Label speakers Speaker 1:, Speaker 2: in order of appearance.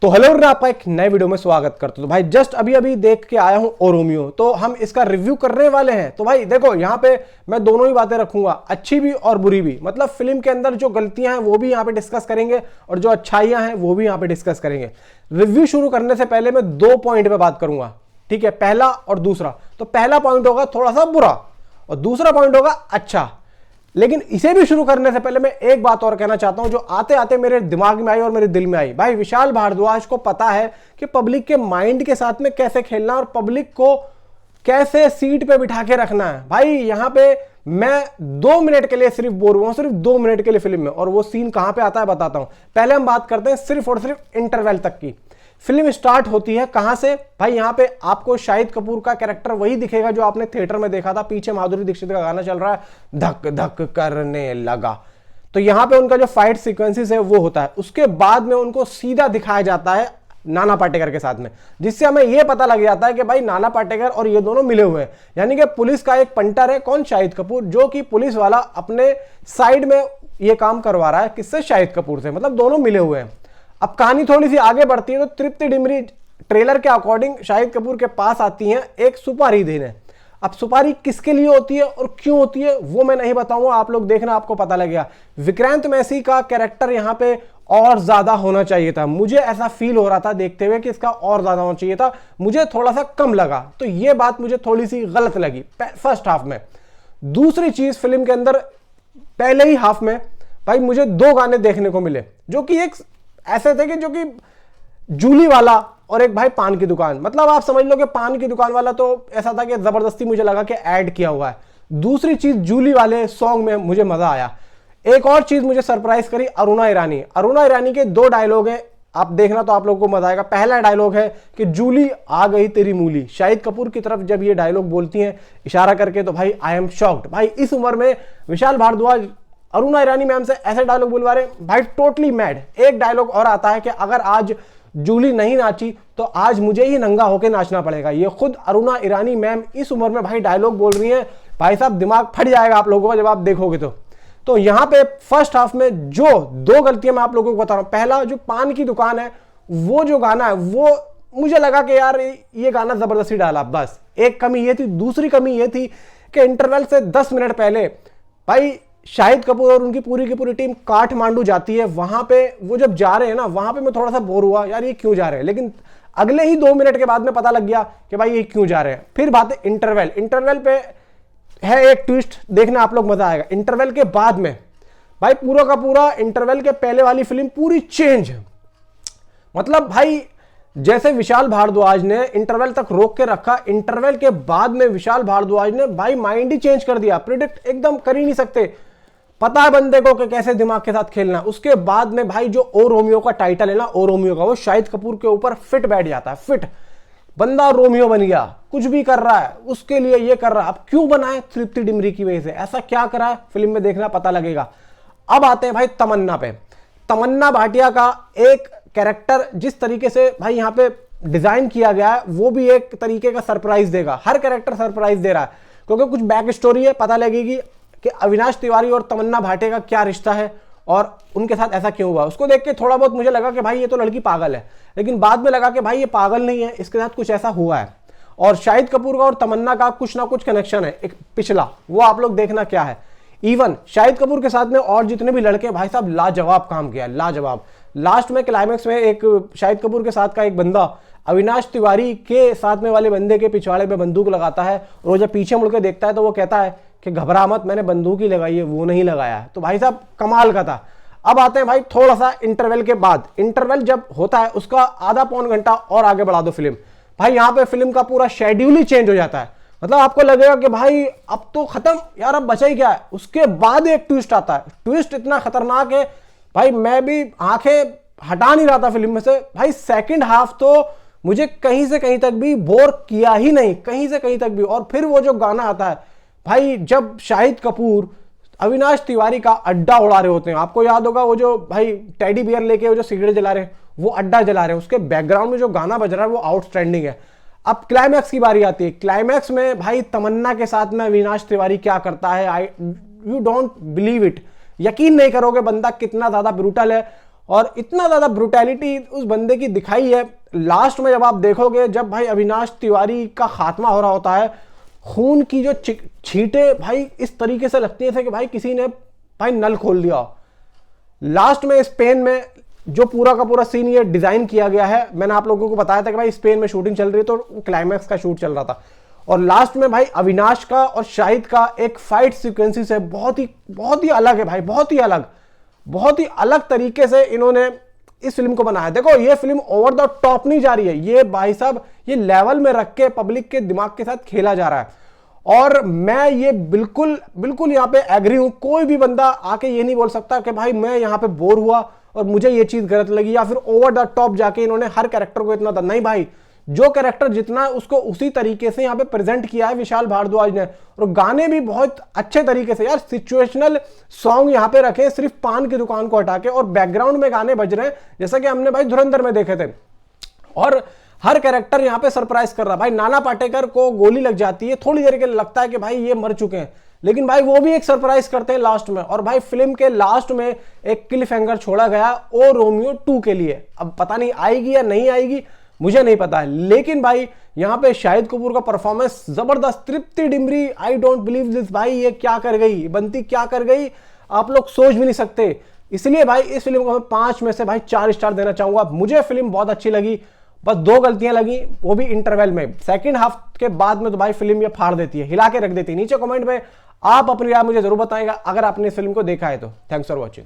Speaker 1: तो हेलो, आपका एक नए वीडियो में स्वागत करता हूं। तो भाई जस्ट अभी देख के आया हूं ओ रोमियो, तो हम इसका रिव्यू करने वाले हैं। तो भाई देखो, यहाँ पे मैं दोनों ही बातें रखूंगा, अच्छी भी और बुरी भी। मतलब फिल्म के अंदर जो गलतियां हैं वो भी यहाँ पे डिस्कस करेंगे और जो अच्छाइयां हैं वो भी यहाँ पे डिस्कस करेंगे। रिव्यू शुरू करने से पहले मैं 2 पॉइंट पे बात करूंगा, ठीक है, पहला और दूसरा। तो पहला पॉइंट होगा थोड़ा सा बुरा और दूसरा पॉइंट होगा अच्छा। लेकिन इसे भी शुरू करने से पहले मैं एक बात और कहना चाहता हूं, जो आते आते मेरे दिमाग में आई और मेरे दिल में आई। भाई विशाल भारद्वाज को पता है कि पब्लिक के माइंड के साथ में कैसे खेलना और पब्लिक को कैसे सीट पे बिठा के रखना है। भाई यहां पे मैं 2 मिनट के लिए सिर्फ बोर हुआ हूं, सिर्फ 2 मिनट के लिए फिल्म में, और वो सीन कहां पे आता है बताता हूं। पहले हम बात करते हैं सिर्फ और सिर्फ इंटरवल तक की। फिल्म स्टार्ट होती है कहां से? भाई यहां पे आपको शाहिद कपूर का कैरेक्टर वही दिखेगा जो आपने थिएटर में देखा था। पीछे माधुरी दीक्षित का गाना चल रहा है, धक धक करने लगा। तो यहां पे उनका जो फाइट सीक्वेंसेस है वो होता है। उसके बाद में उनको सीधा दिखाया जाता है नाना पाटेकर के साथ में, जिससे हमें यह पता लग जाता है कि भाई नाना पाटेकर और ये दोनों मिले हुए हैं। यानी कि पुलिस का एक पंटर है, कौन? शाहिद कपूर, जो कि पुलिस वाला अपने साइड में ये काम करवा रहा है। किससे? शाहिद कपूर से। मतलब दोनों मिले हुए हैं। अब कहानी थोड़ी सी आगे बढ़ती है तो तृप्ति डिमरी ट्रेलर के अकॉर्डिंग शाहिद कपूर के पास आती हैं एक सुपारी देने। अब सुपारी किसके लिए होती है और क्यों होती है वो मैं नहीं बताऊंगा, आप लोग देखना, आपको पता लगेगा। विक्रांत मैसी का कैरेक्टर यहां पे और ज्यादा होना चाहिए था। मुझे ऐसा फील हो रहा था देखते हुए कि इसका और ज्यादा होना चाहिए था, मुझे थोड़ा सा कम लगा। तो ये बात मुझे थोड़ी सी गलत लगी फर्स्ट हाफ में। दूसरी चीज, फिल्म के अंदर पहले ही हाफ में भाई मुझे 2 गाने देखने को मिले, जो कि एक ऐसे थे कि जो कि जूली वाला और एक भाई पान की दुकान। मतलब आप समझ लो कि पान की दुकान वाला तो ऐसा था कि जबरदस्ती मुझे लगा कि ऐड किया हुआ है। दूसरी चीज, जूली वाले सॉन्ग में मुझे मजा आया। एक और चीज मुझे सरप्राइज करी, अरुणा ईरानी। अरुणा ईरानी के 2 डायलॉग हैं, आप देखना तो आप लोगों को मजा आएगा। पहला डायलॉग है कि जूली आ गई तेरी मूली। शाहिद कपूर की तरफ जब ये डायलॉग बोलती हैं इशारा करके, तो भाई आई एम शॉक्ड। भाई इस उम्र में विशाल भारद्वाज अरुणा ईरानी मैम से ऐसे डायलॉग बोलवा रहे, भाई टोटली मैड। एक डायलॉग और आता है कि अगर आज जूली नहीं नाची तो आज मुझे ही नंगा होकर नाचना पड़ेगा। ये खुद अरुणा ईरानी मैम इस उम्र में भाई डायलॉग बोल रही हैं। भाई साहब दिमाग फट जाएगा आप लोगों का जब आप देखोगे तो यहां पे फर्स्ट हाफ में जो 2 गलतियां मैं आप लोगों को बता रहा हूं। पहला, जो पान की दुकान है, वो जो गाना है वो मुझे लगा कि यार ये गाना जबरदस्ती डाला, बस एक कमी ये थी। दूसरी कमी ये थी कि इंटरवल से 10 मिनट पहले भाई शाहिद कपूर और उनकी पूरी की पूरी टीम काठमांडू जाती है। वहां पे वो जब जा रहे हैं ना, वहां पे मैं थोड़ा सा बोर हुआ, यार ये क्यों जा रहे हैं। लेकिन अगले ही 2 मिनट के बाद में पता लग गया कि भाई ये क्यों जा रहे हैं। फिर बात है इंटरवल पे है एक ट्विस्ट, देखना आप लोग, मजा आएगा। इंटरवल के बाद में भाई पूरा का पूरा इंटरवल के पहले वाली फिल्म पूरी चेंज। मतलब भाई जैसे विशाल भारद्वाज ने इंटरवल तक रोक के रखा, इंटरवल के बाद में विशाल भारद्वाज ने भाई माइंड ही चेंज कर दिया। प्रिडिक्ट एकदम कर ही नहीं सकते, पता है बंदे को कि कैसे दिमाग के साथ खेलना। उसके बाद में भाई जो ओ रोमियो का टाइटल है ना, ओ रोमियो का, वो शाहिद कपूर के ऊपर फिट बैठ जाता है। फिट बंदा रोमियो बन गया, कुछ भी कर रहा है उसके लिए ये कर रहा है। अब क्यों बना है? तृप्ति डिमरी की वजह से। ऐसा क्या करा है फिल्म में, देखना पता लगेगा। अब आते हैं भाई तमन्ना पे। तमन्ना भाटिया का एक कैरेक्टर जिस तरीके से भाई यहाँ पे डिजाइन किया गया है, वो भी एक तरीके का सरप्राइज देगा। हर कैरेक्टर सरप्राइज दे रहा है, क्योंकि कुछ बैक स्टोरी है, पता लगेगी कि अविनाश तिवारी और तमन्ना भाटिया का क्या रिश्ता है और उनके साथ ऐसा क्यों हुआ। उसको देख के थोड़ा बहुत मुझे लगा कि भाई ये तो लड़की पागल है, लेकिन बाद में लगा कि भाई ये पागल नहीं है, इसके साथ कुछ ऐसा हुआ है। और शाहिद कपूर का और तमन्ना का कुछ ना कुछ कनेक्शन है एक पिछला, वो आप लोग देखना क्या है। इवन शाहिद कपूर के साथ में और जितने भी लड़के, भाई साहब लाजवाब काम किया, लाजवाब। लास्ट में क्लाइमेक्स में एक शाहिद कपूर के साथ का एक बंदा अविनाश तिवारी के साथ में वाले बंदे के पिछवाड़े पे बंदूक लगाता है, और वो जब पीछे मुड़ के देखता है तो वो कहता है कि घबरा मत, मैंने बंदूक ही लगाई है, वो नहीं लगाया है। तो भाई साहब कमाल का था। अब आते हैं भाई थोड़ा सा इंटरवल के बाद। इंटरवल जब होता है उसका आधा पौन घंटा और आगे बढ़ा दो फिल्म। भाई यहाँ पे फिल्म का पूरा शेड्यूल ही चेंज हो जाता है। मतलब आपको लगेगा कि भाई अब तो खत्म यार, अब बचा ही क्या है। उसके बाद एक ट्विस्ट आता है, ट्विस्ट इतना खतरनाक है भाई, मैं भी आंखें हटा नहीं रहा था फिल्म में से। भाई सेकंड हाफ तो मुझे कहीं से कहीं तक भी बोर किया ही नहीं, कहीं से कहीं तक भी। और फिर वो जो गाना आता है भाई, जब शाहिद कपूर अविनाश तिवारी का अड्डा उड़ा रहे होते हैं, आपको याद होगा वो जो भाई टेडी बियर लेके वो जो सिगरेट जला रहे हैं, वो अड्डा जला रहे हैं, उसके बैकग्राउंड में जो गाना बज रहा है वो आउटस्टैंडिंग है। अब क्लाइमैक्स की बारी आती है। क्लाइमैक्स में भाई तमन्ना के साथ में अविनाश तिवारी क्या करता है, यू डोंट बिलीव इट, यकीन नहीं करोगे बंदा कितना ज्यादा ब्रूटल है। और इतना ज्यादा ब्रुटैलिटी उस बंदे की दिखाई है। लास्ट में जब आप देखोगे, जब भाई अविनाश तिवारी का खात्मा हो रहा होता है, खून की जो छींटे भाई इस तरीके से लगती है कि भाई किसी ने भाई नल खोल दिया। लास्ट में स्पेन में जो पूरा का पूरा सीन ये डिजाइन किया गया है, मैंने आप लोगों को बताया था कि भाई स्पेन में शूटिंग चल रही है, तो क्लाइमैक्स का शूट चल रहा था, और लास्ट में भाई अविनाश का और शाहिद का एक फाइट सीक्वेंसेस है, बहुत ही अलग है भाई, बहुत ही अलग तरीके से इन्होंने इस फिल्म को बनाया। देखो ये फिल्म ओवर द टॉप नहीं जा रही है, ये भाई साहब ये लेवल में रख के पब्लिक के दिमाग के साथ खेला जा रहा है। और मैं ये बिल्कुल यहां पे एग्री हूं। कोई भी बंदा आके ये नहीं बोल सकता कि भाई मैं यहां पे बोर हुआ और मुझे ये चीज गलत लगी, या फिर ओवर द टॉप जाके इन्होंने हर कैरेक्टर को इतना था। नहीं भाई, जो कैरेक्टर जितना उसको उसी तरीके से यहाँ पे प्रेजेंट किया है विशाल भारद्वाज ने, और गाने भी बहुत अच्छे तरीके से, यार सिचुएशनल सॉन्ग यहाँ पे रखे सिर्फ पान की दुकान को हटा के, और बैकग्राउंड में गाने बज रहे हैं जैसा कि हमने भाई धुरंधर में देखे थे। और हर कैरेक्टर यहाँ पे सरप्राइज कर रहा है। भाई नाना पाटेकर को गोली लग जाती है, थोड़ी देर के लिए लगता है कि भाई ये मर चुके हैं, लेकिन भाई वो भी एक सरप्राइज करते हैं लास्ट में। और भाई फिल्म के लास्ट में एक क्लिफ हैंगर छोड़ा गया ओ रोमियो 2 के लिए। अब पता नहीं आएगी या नहीं आएगी, मुझे नहीं पता है, लेकिन भाई यहां पे शाहिद कपूर का परफॉर्मेंस जबरदस्त। Tripti Dimri, I don't believe this, भाई ये क्या कर गई, बंती क्या कर गई, आप लोग सोच भी नहीं सकते। इसलिए भाई इस फिल्म को मैं 5 में से भाई 4 स्टार देना चाहूंगा। मुझे फिल्म बहुत अच्छी लगी, बस 2 गलतियां लगी, वो भी इंटरवल में। सेकंड हाफ के बाद में तो भाई फिल्म ये फाड़ देती है, हिला के रख देती है। नीचे कमेंट में आप अपनी राय मुझे जरूर बताएगा अगर आपने इस फिल्म को देखा है तो। Thanks for watching.